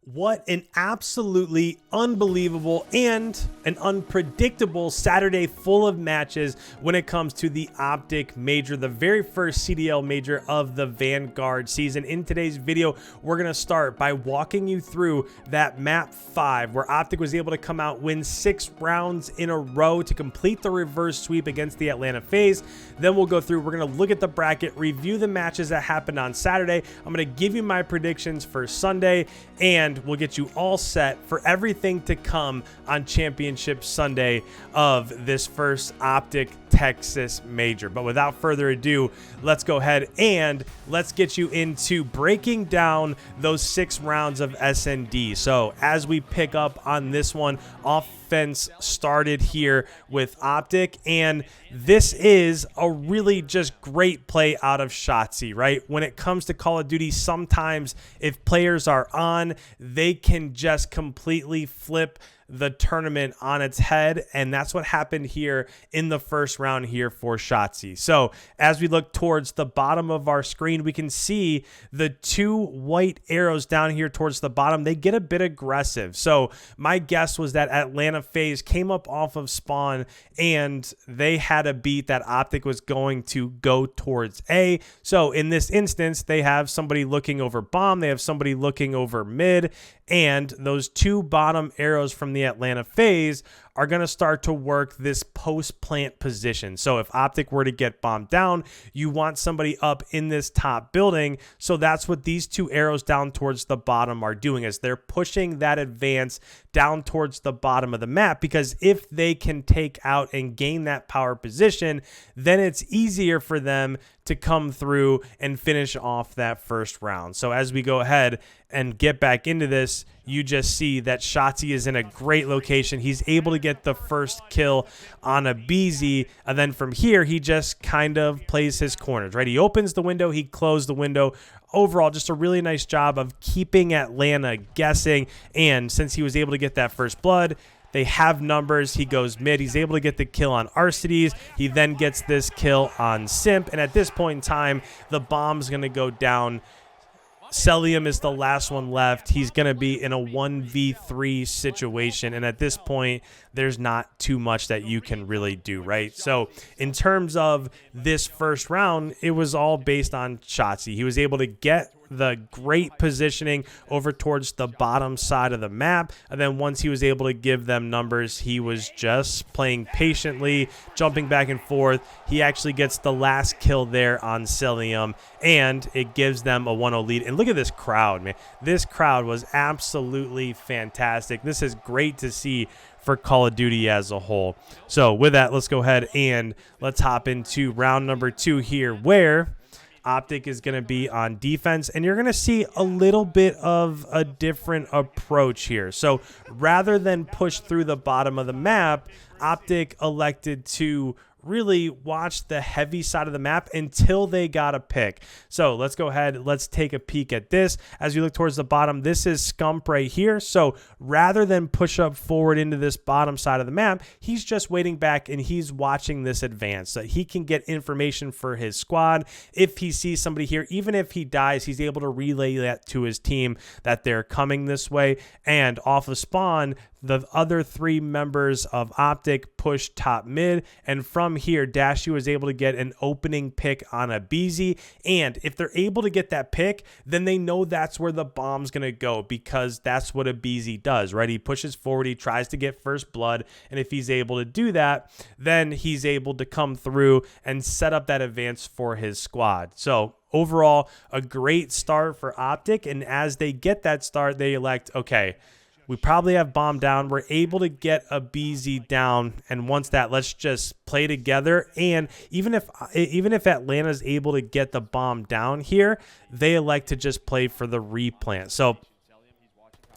What an absolutely unbelievable and an unpredictable Saturday full of matches when it comes to the OpTic Major, the very first CDL Major of the Vanguard season. In today's video, we're going to start by walking you through that map 5 where OpTic was able to come out, win 6 rounds in a row to complete the reverse sweep against the Atlanta FaZe. Then we'll go through, we're going to look at the bracket, review the matches that happened on Saturday. I'm going to give you my predictions for Sunday, and we'll get you all set for everything to come on Championship Sunday of this first OpTic Texas Major. But without further ado, let's go ahead and let's get you into breaking down those 6 rounds of S&D. So as we pick up on this one, offense started here with OpTic, and this is a really just great play out of Shotzzy, right? When it comes to Call of Duty, sometimes if players are on, they can just completely flip the tournament on its head, and that's what happened here in the first round here for Shotzzy. So as we look towards the bottom of our screen, we can see the 2 white arrows down here towards the bottom. They get a bit aggressive. So my guess was that Atlanta FaZe came up off of spawn and they had a beat that OpTic was going to go towards A. So in this instance, they have somebody looking over bomb, they have somebody looking over mid, and those 2 bottom arrows from the Atlanta FaZe are going to start to work this post-plant position. So if OpTic were to get bombed down, you want somebody up in this top building. So that's what these 2 arrows down towards the bottom are doing, is they're pushing that advance down towards the bottom of the map, because if they can take out and gain that power position, then it's easier for them to come through and finish off that first round. So as we go ahead and get back into this, you just see that Shotzzy is in a great location. He's able to get the first kill on a BZ, and then from here, he just kind of plays his corners, right? He opens the window, he closed the window. Overall, just a really nice job of keeping Atlanta guessing, and since he was able to get that first blood, they have numbers. He goes mid. He's able to get the kill on Arcides. He then gets this kill on Simp, and at this point in time, the bomb's going to go down. Celium is the last one left. He's going to be in a 1v3 situation, and at this point, there's not too much that you can really do, right? So in terms of this first round, it was all based on Shotzzy. He was able to get the great positioning over towards the bottom side of the map, and then once he was able to give them numbers, he was just playing patiently, jumping back and forth. He actually gets the last kill there on Celium, and it gives them a 1-0 lead. And look at this crowd, man. This crowd was absolutely fantastic. This is great to see for Call of Duty as a whole. So with that, let's go ahead and let's hop into round number 2 here, where OpTic is going to be on defense, and you're going to see a little bit of a different approach here. So rather than push through the bottom of the map, OpTic elected to really watch the heavy side of the map until they got a pick. So let's go ahead, let's take a peek at this. As we look towards the bottom, this is Scump right here. So rather than push up forward into this bottom side of the map, he's just waiting back and he's watching this advance so he can get information for his squad. If he sees somebody here, even if he dies, he's able to relay that to his team that they're coming this way. And off of spawn, the other 3 members of OpTic push top mid, and from here, Dashy was able to get an opening pick on a BZ, and if they're able to get that pick, then they know that's where the bomb's going to go, because that's what a BZ does, right? He pushes forward, he tries to get first blood, and if he's able to do that, then he's able to come through and set up that advance for his squad. So overall, a great start for OpTic, and as they get that start, they elect, okay, we probably have bomb down. We're able to get a BZ down, and once that, let's just play together. And even if Atlanta's able to get the bomb down here, they elect to just play for the replant. So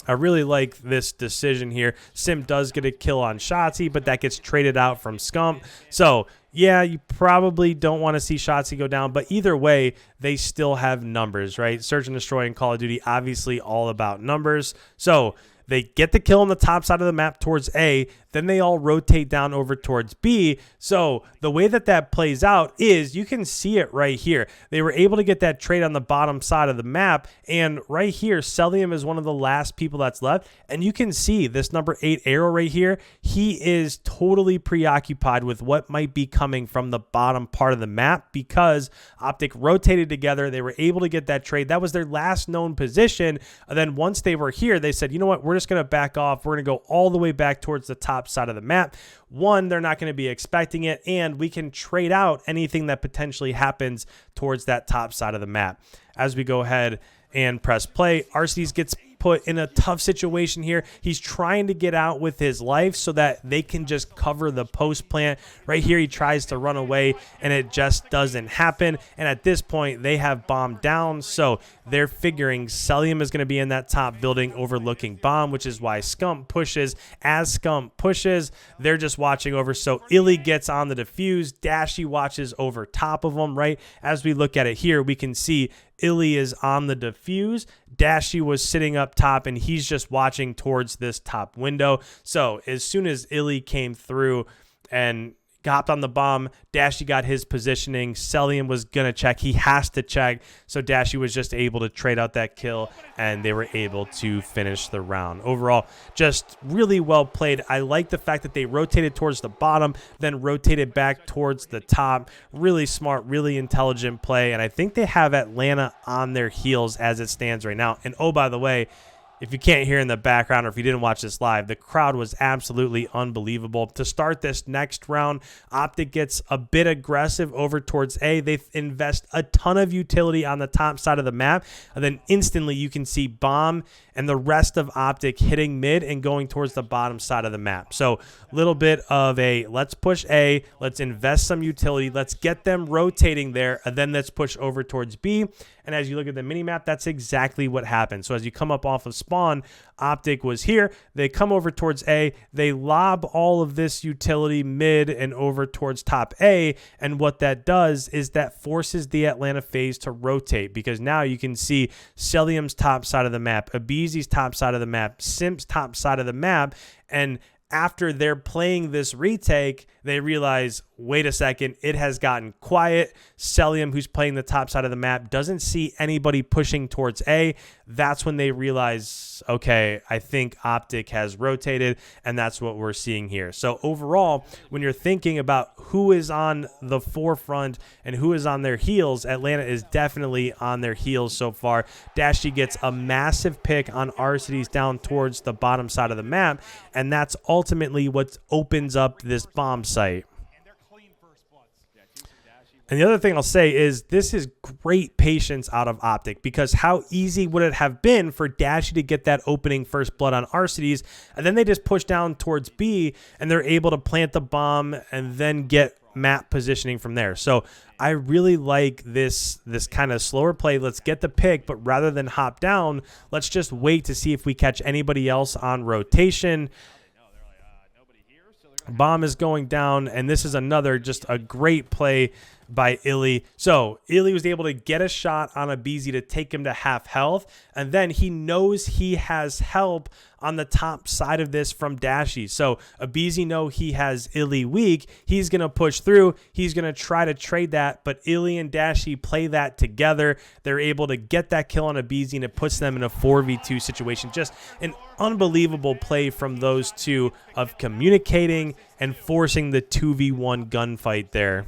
I really like this decision here. Sim does get a kill on Shotzzy, but that gets traded out from Scump. So yeah, you probably don't want to see Shotzzy go down, but either way, they still have numbers, right? Search and Destroy in Call of Duty, obviously all about numbers. So they get the kill on the top side of the map towards A. Then they all rotate down over towards B. So the way that that plays out is you can see it right here. They were able to get that trade on the bottom side of the map. And right here, Celium is one of the last people that's left. And you can see this number 8 arrow right here. He is totally preoccupied with what might be coming from the bottom part of the map because OpTic rotated together. They were able to get that trade. That was their last known position. And then once they were here, they said, you know what, we're just going to back off. We're going to go all the way back towards the top side of the map. One, they're not going to be expecting it, and we can trade out anything that potentially happens towards that top side of the map. As we go ahead and press play, Arcedes gets put in a tough situation here. He's trying to get out with his life so that they can just cover the post plant. Right here, he tries to run away, and it just doesn't happen. And at this point, they have bomb down, so they're figuring Celium is going to be in that top building overlooking bomb, which is why Scump pushes. As Scump pushes, they're just watching over. So Illy gets on the defuse. Dashy watches over top of him, right? As we look at it here, we can see Illy is on the defuse. Dashy was sitting up top, and he's just watching towards this top window. So as soon as Illy came through and hopped on the bomb, Dashy got his positioning. Celium was going to check. He has to check. So Dashy was just able to trade out that kill, and they were able to finish the round. Overall, just really well played. I like the fact that they rotated towards the bottom, then rotated back towards the top. Really smart, really intelligent play, and I think they have Atlanta on their heels as it stands right now. And oh, by the way, if you can't hear in the background or if you didn't watch this live, the crowd was absolutely unbelievable. To start this next round, OpTic gets a bit aggressive over towards A. They invest a ton of utility on the top side of the map, and then instantly you can see Bomb and the rest of OpTic hitting mid and going towards the bottom side of the map. So a little bit of a let's push A, let's invest some utility, let's get them rotating there, and then let's push over towards B. And as you look at the minimap, that's exactly what happened. So as you come up off of spawn, OpTic was here. They come over towards A. They lob all of this utility mid and over towards top A. And what that does is that forces the Atlanta FaZe to rotate, because now you can see Celium's top side of the map, Abeezy's top side of the map, Simp's top side of the map. And after they're playing this retake, they realize, wait a second, it has gotten quiet. Celium, who's playing the top side of the map, doesn't see anybody pushing towards A. That's when they realize, okay, I think OpTic has rotated, and that's what we're seeing here. So overall, when you're thinking about who is on the forefront and who is on their heels, Atlanta is definitely on their heels so far. Dashy gets a massive pick on Arcedes down towards the bottom side of the map, and that's ultimately what opens up this bomb site. And the other thing I'll say is this is great patience out of OpTic, because how easy would it have been for Dashy to get that opening first blood on Arcedes, and then they just push down towards B and they're able to plant the bomb and then get map positioning from there. So I really like this kind of slower play. Let's get the pick, but rather than hop down, let's just wait to see if we catch anybody else on rotation. Bomb is going down, and this is another just a great play by Illy. So Illy was able to get a shot on Abeezy to take him to half health, and then he knows he has help on the top side of this from Dashy. So Abeezy knows he has Illy weak. He's going to push through. He's going to try to trade that, but Illy and Dashy play that together. They're able to get that kill on Abeezy, and it puts them in a 4v2 situation. Just an unbelievable play from those two of communicating and forcing the 2v1 gunfight there.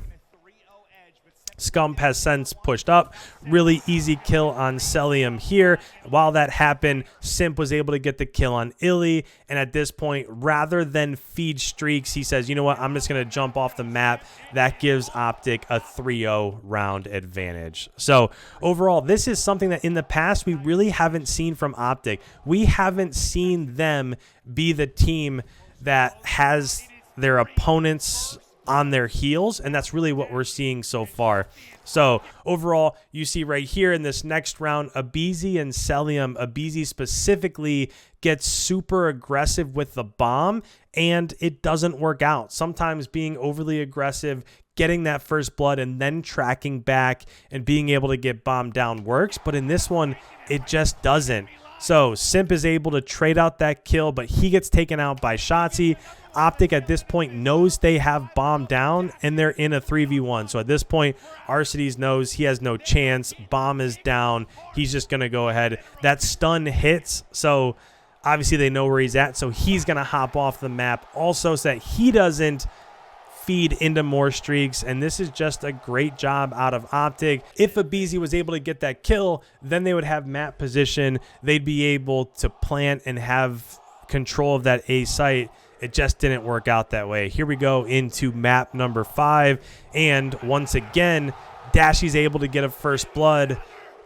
Scump has since pushed up. Really easy kill on Celium here. While that happened, Simp was able to get the kill on Illy. And at this point, rather than feed streaks, he says, you know what, I'm just going to jump off the map. That gives OpTic a 3-0 round advantage. So overall, this is something that in the past we really haven't seen from OpTic. We haven't seen them be the team that has their opponents on their heels, and that's really what we're seeing so far. So overall, you see right here in this next round, Abeezy and Celium, Abeezy specifically gets super aggressive with the bomb, and it doesn't work out. Sometimes being overly aggressive, getting that first blood, and then tracking back and being able to get bombed down works, but in this one, it just doesn't. So Simp is able to trade out that kill, but he gets taken out by Shotzzy. OpTic at this point knows they have bomb down, and they're in a 3v1. So at this point, Arcides knows he has no chance. Bomb is down. He's just going to go ahead. That stun hits, so obviously they know where he's at, so he's going to hop off the map also so that he doesn't feed into more streaks, and this is just a great job out of OpTic. If aBeZy was able to get that kill, then they would have map position. They'd be able to plant and have control of that A site. It just didn't work out that way. Here we go into map number 5, and once again, Dashy's able to get a first blood,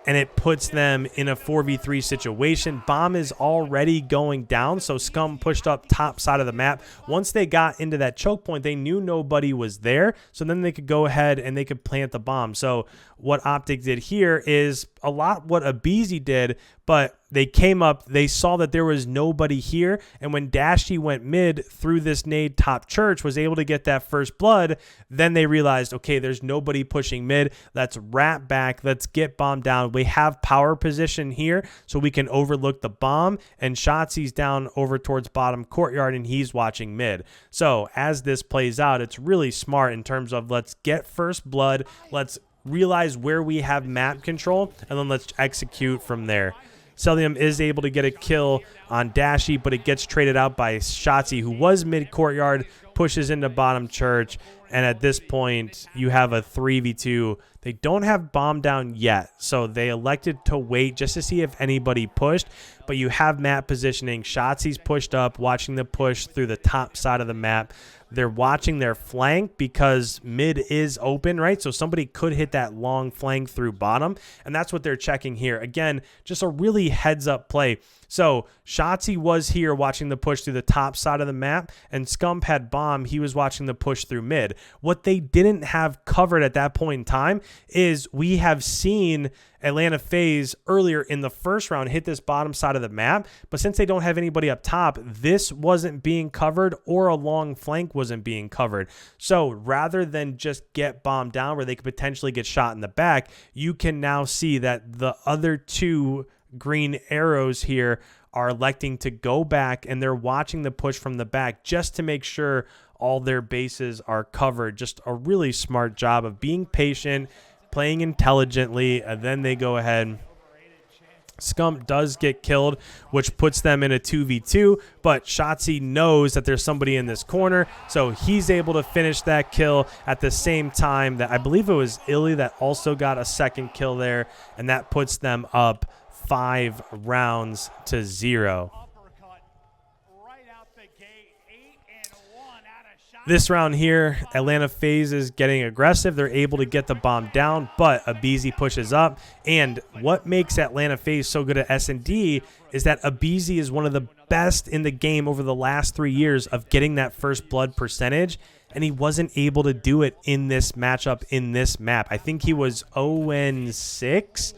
and it puts them in a 4v3 situation. Bomb is already going down, so Scum pushed up top side of the map. Once they got into that choke point, they knew nobody was there, so then they could go ahead and they could plant the bomb. So what OpTic did here is a lot what aBeZy did, but they came up, they saw that there was nobody here, and when Dashy went mid through this nade top church, was able to get that first blood, then they realized, okay, there's nobody pushing mid. Let's wrap back. Let's get bomb down. We have power position here, so we can overlook the bomb, and Shotzi's down over towards bottom courtyard, and he's watching mid. So as this plays out, it's really smart in terms of let's get first blood, let's realize where we have map control, and then let's execute from there. Celium is able to get a kill on Dashy, but it gets traded out by Shotzzy, who was mid-courtyard, pushes into bottom church, and at this point, you have a 3v2. They don't have bomb down yet, so they elected to wait just to see if anybody pushed, but you have map positioning. Shotzi's pushed up, watching the push through the top side of the map. They're watching their flank because mid is open, right? So somebody could hit that long flank through bottom, and that's what they're checking here. Again, just a really heads-up play. So Shotzzy was here watching the push through the top side of the map, and Scump had bomb. He was watching the push through mid. What they didn't have covered at that point in time is we have seen Atlanta FaZe earlier in the first round hit this bottom side of the map, but since they don't have anybody up top, this wasn't being covered or a long flank wasn't being covered. So rather than just get bombed down where they could potentially get shot in the back, you can now see that the other two green arrows here are electing to go back, and they're watching the push from the back just to make sure all their bases are covered. Just a really smart job of being patient, playing intelligently, and then they go ahead. Scump does get killed, which puts them in a 2v2, but Shotzzy knows that there's somebody in this corner, so he's able to finish that kill at the same time that I believe it was Illy that also got a second kill there, and that puts them up 5 rounds to 0. This round here, Atlanta FaZe is getting aggressive. They're able to get the bomb down, but aBeZy pushes up. And what makes Atlanta FaZe so good at S&D is that aBeZy is one of the best in the game over the last 3 years of getting that first blood percentage, and he wasn't able to do it in this matchup, in this map. I think he was 0-6.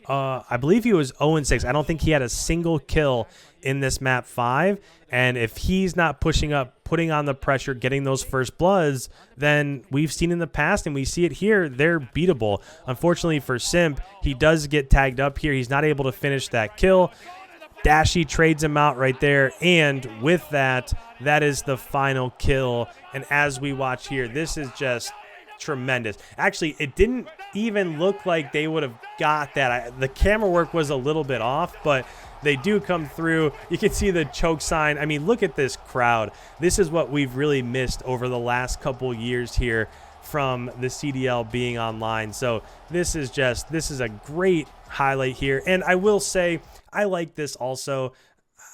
I believe he was 0-6. I don't think he had a single kill in this map 5, and if he's not pushing up, putting on the pressure, getting those first bloods, then we've seen in the past, and we see it here, they're beatable. Unfortunately for Simp, he does get tagged up here. He's not able to finish that kill. Dashy trades him out right there, and with that, that is the final kill. And as we watch here, this is just tremendous. Actually, it didn't even look like they would have got that. The camera work was a little bit off, but they do come through. You can see the choke sign. I mean, look at this crowd. This is what we've really missed over the last couple years here from the CDL being online. So this is a great highlight here. And I will say, I like this also.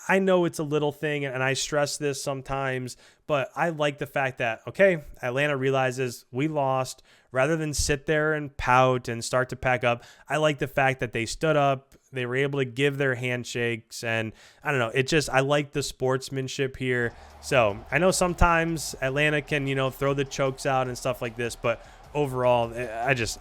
I know it's a little thing, and I stress this sometimes, but I like the fact that, okay, Atlanta realizes we lost. Rather than sit there and pout and start to pack up, I like the fact that they stood up, they were able to give their handshakes, and I don't know, I like the sportsmanship here. So I know sometimes Atlanta can, throw the chokes out and stuff like this, but overall,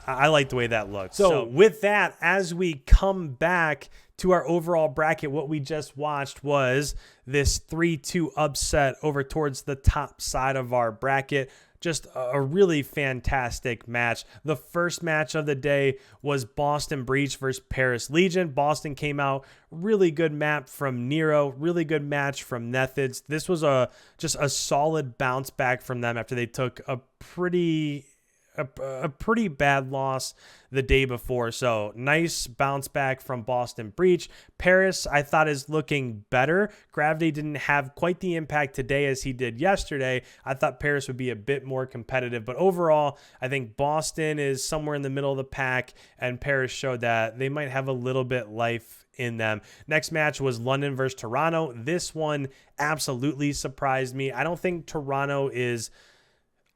I like the way that looks. So with that, as we come back to our overall bracket, what we just watched was this 3-2 upset over towards the top side of our bracket. just a really fantastic match. The first match of the day was Boston Breach versus Paris Legion. Boston came out, really good map from Nero, really good match from Methods. This was just a solid bounce back from them after they took a pretty bad loss the day before. So nice bounce back from Boston Breach. Paris, I thought, is looking better. Gravity didn't have quite the impact today as he did yesterday. I thought Paris would be a bit more competitive, but overall, I think Boston is somewhere in the middle of the pack, and Paris showed that they might have a little bit life in them. Next match was London versus Toronto. This one absolutely surprised me. I don't think Toronto is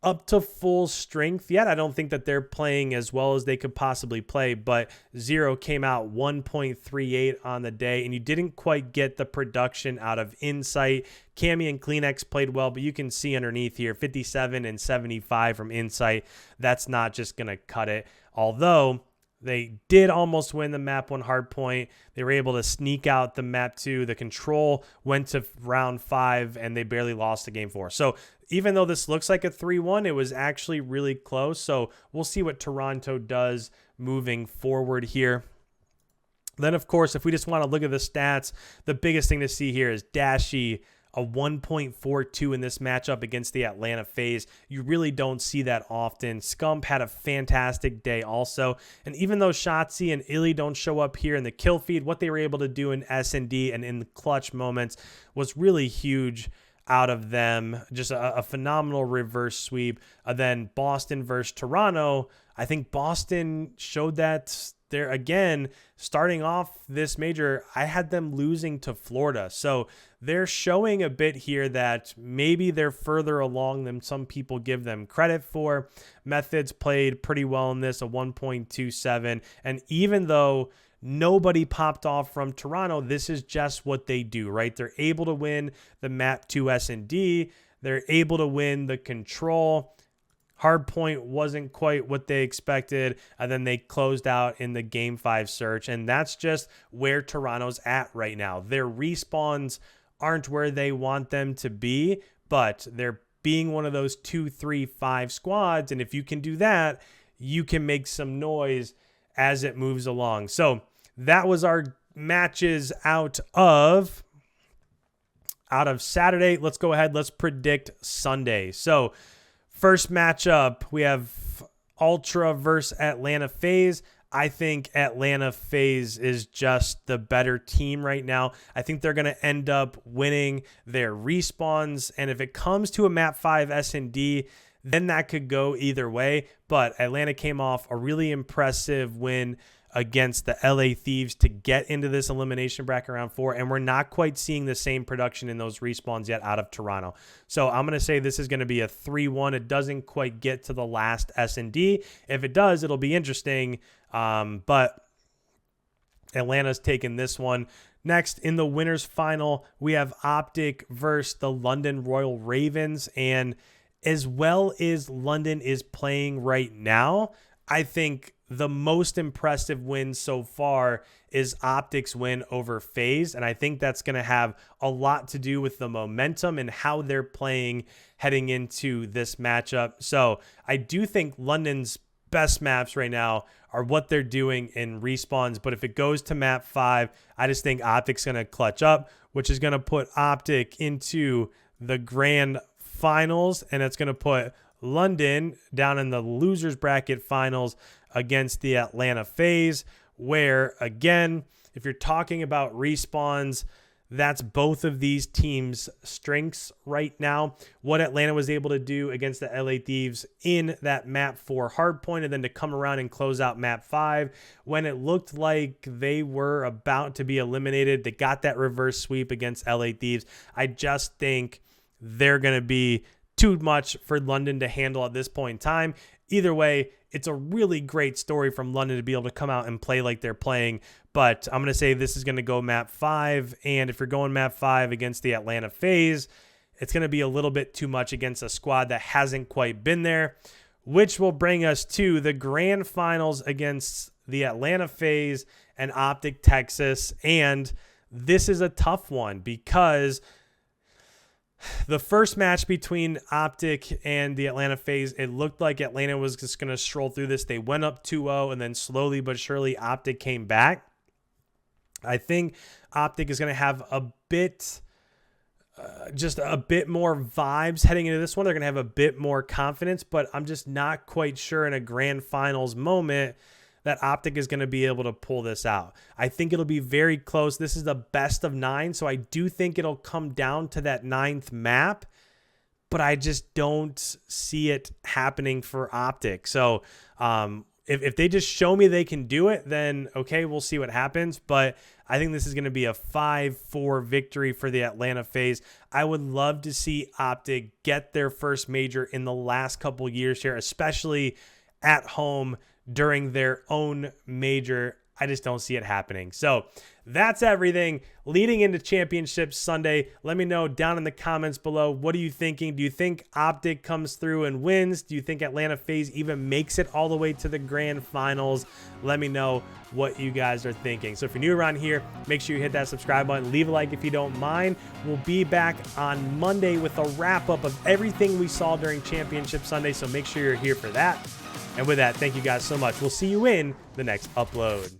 up to full strength yet. I don't think that they're playing as well as they could possibly play, but Zero came out 1.38 on the day, and you didn't quite get the production out of Insight. Cammy and Kleenex played well, but you can see underneath here, 57 and 75 from Insight. That's not just going to cut it. Although they did almost win the map 1 hardpoint. They were able to sneak out the map 2. The control went to round 5, and they barely lost the game 4. So even though this looks like a 3-1, it was actually really close. So we'll see what Toronto does moving forward here. Then, of course, if we just want to look at the stats, the biggest thing to see here is Dashy, a 1.42 in this matchup against the Atlanta FaZe. You really don't see that often. Scump had a fantastic day also. And even though Shotzi and Illy don't show up here in the kill feed, what they were able to do in S&D and in the clutch moments was really huge out of them. Just a phenomenal reverse sweep. Then Boston versus Toronto. I think Boston showed that they're, again, starting off this major, I had them losing to Florida. So they're showing a bit here that maybe they're further along than some people give them credit for. Methods played pretty well in this, a 1.27. And even though nobody popped off from Toronto, this is just what they do, right? They're able to win the map 2 S&D. They're able to win the control. Hardpoint wasn't quite what they expected, and then they closed out in the Game 5 search, and that's just where Toronto's at right now. Their respawns aren't where they want them to be, but they're being one of those 2, 3, 5 squads, and if you can do that, you can make some noise as it moves along. So that was our matches out of Saturday. Let's go ahead. Let's predict Sunday. So first matchup, we have Ultra versus Atlanta FaZe. I think Atlanta FaZe is just the better team right now. I think they're going to end up winning their respawns. And if it comes to a map 5 S&D, then that could go either way. But Atlanta came off a really impressive win against the LA Thieves to get into this elimination bracket round 4, and we're not quite seeing the same production in those respawns yet out of Toronto. So I'm going to say this is going to be a 3-1. It doesn't quite get to the last S&D. If it does, it'll be interesting, but Atlanta's taking this one. Next, in the winners final, we have OpTic versus the London Royal Ravens, and as well as London is playing right now, I think the most impressive win so far is OpTic's win over FaZe, and I think that's going to have a lot to do with the momentum and how they're playing heading into this matchup. So I do think London's best maps right now are what they're doing in respawns, but if it goes to map 5, I just think OpTic's going to clutch up, which is going to put OpTic into the grand finals, and it's going to put London down in the losers bracket finals against the Atlanta FaZe, where, again, if you're talking about respawns, that's both of these teams' strengths right now. What Atlanta was able to do against the LA Thieves in that map 4 hardpoint, and then to come around and close out map 5 when it looked like they were about to be eliminated. They got that reverse sweep against LA Thieves. I just think they're going to be too much for London to handle at this point in time. Either way, it's a really great story from London to be able to come out and play like they're playing. But I'm going to say this is going to go map 5. And if you're going map 5 against the Atlanta FaZe, it's going to be a little bit too much against a squad that hasn't quite been there, which will bring us to the grand finals against the Atlanta FaZe and OpTic Texas. And this is a tough one because The first match between OpTic and the Atlanta FaZe, it looked like Atlanta was just going to stroll through this. They went up 2-0, and then slowly but surely OpTic came back. I think OpTic is going to have a bit, just a bit more vibes heading into this one. They're going to have a bit more confidence, but I'm just not quite sure in a grand finals moment that OpTic is going to be able to pull this out. I think it'll be very close. This is the best of 9, so I do think it'll come down to that 9th map, but I just don't see it happening for OpTic. So if they just show me they can do it, then okay, we'll see what happens. But I think this is going to be a 5-4 victory for the Atlanta FaZe. I would love to see OpTic get their first major in the last couple years here, especially at home during their own major. I just don't see it happening. So that's everything leading into Championship Sunday. Let me know down in the comments below. What are you thinking? Do you think OpTic comes through and wins? Do you think Atlanta FaZe even makes it all the way to the grand finals? Let me know what you guys are thinking. So if you're new around here, make sure you hit that subscribe button. Leave a like if you don't mind. We'll be back on Monday with a wrap-up of everything we saw during Championship Sunday. So make sure you're here for that. And with that, thank you guys so much. We'll see you in the next upload.